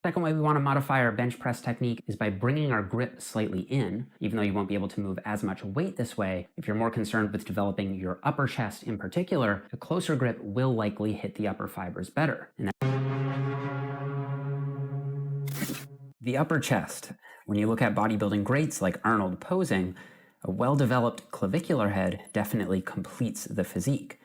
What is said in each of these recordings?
Second way we want to modify our bench press technique is by bringing our grip slightly in, even though you won't be able to move as much weight this way. If you're more concerned with developing your upper chest in particular, a closer grip will likely hit the upper fibers better. The upper chest. When you look at bodybuilding greats like Arnold posing, a well-developed clavicular head definitely completes the physique.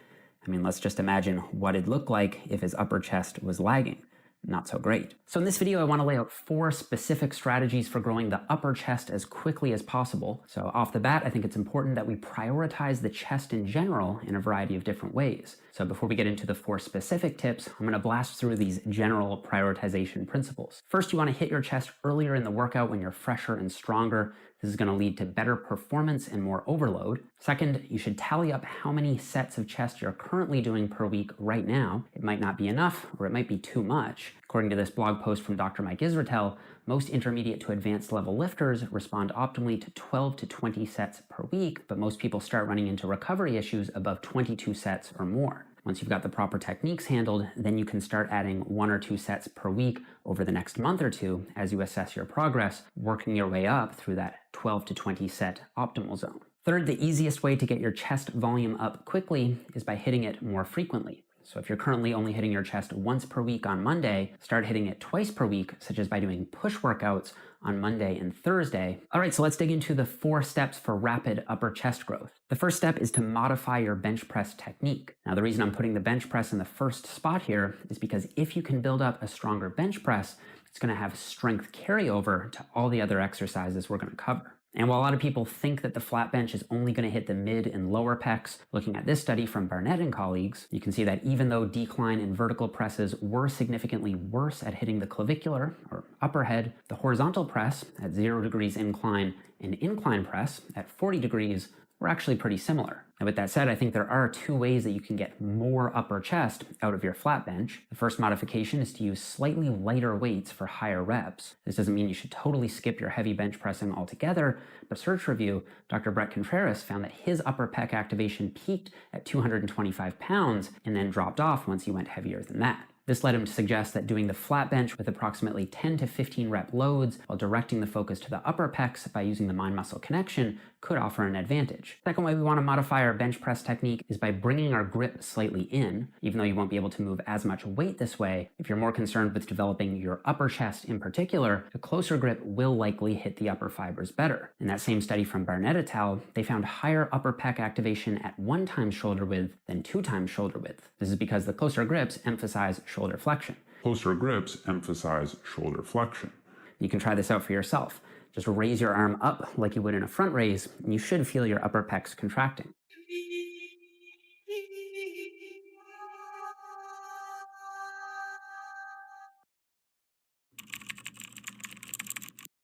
I mean, let's just imagine what it'd look like if his upper chest was lagging. Not so great. So in this video, I want to lay out 4 specific strategies for growing the upper chest as quickly as possible. So off the bat, I think it's important that we prioritize the chest in general in a variety of different ways. So before we get into the 4 specific tips, I'm going to blast through these general prioritization principles. First, you want to hit your chest earlier in the workout when you're fresher and stronger. This is going to lead to better performance and more overload. Second, you should tally up how many sets of chest you're currently doing per week right now. It might not be enough, or it might be too much. According to this blog post from Dr. Mike Israetel, most intermediate to advanced level lifters respond optimally to 12 to 20 sets per week, but most people start running into recovery issues above 22 sets or more. Once you've got the proper techniques handled, then you can start adding 1 or 2 sets per week over the next month or two as you assess your progress, working your way up through that 12 to 20 set optimal zone. Third, the easiest way to get your chest volume up quickly is by hitting it more frequently. So if you're currently only hitting your chest once per week on Monday, start hitting it twice per week, such as by doing push workouts on Monday and Thursday. All right, so let's dig into the 4 steps for rapid upper chest growth. The first step is to modify your bench press technique. Now, the reason I'm putting the bench press in the first spot here is because if you can build up a stronger bench press, it's going to have strength carryover to all the other exercises we're going to cover. And while a lot of people think that the flat bench is only going to hit the mid and lower pecs, looking at this study from Barnett and colleagues, you can see that even though decline and vertical presses were significantly worse at hitting the clavicular or upper head, the horizontal press at 0 degrees incline and incline press at 40 degrees were actually pretty similar. And with that said, I think there are 2 ways that you can get more upper chest out of your flat bench. The first modification is to use slightly lighter weights for higher reps. This doesn't mean you should totally skip your heavy bench pressing altogether, but search review, Dr. Brett Contreras found that his upper pec activation peaked at 225 pounds and then dropped off once he went heavier than that. This led him to suggest that doing the flat bench with approximately 10 to 15 rep loads while directing the focus to the upper pecs by using the mind-muscle connection could offer an advantage. Second way we want to modify our bench press technique is by bringing our grip slightly in, even though you won't be able to move as much weight this way. If you're more concerned with developing your upper chest in particular, a closer grip will likely hit the upper fibers better. In that same study from Barnett et al., they found higher upper pec activation at 1 times shoulder width than 2 times shoulder width. This is because the closer grips emphasize shoulder flexion. Closer grips emphasize shoulder flexion. You can try this out for yourself. Just raise your arm up like you would in a front raise, and you should feel your upper pecs contracting.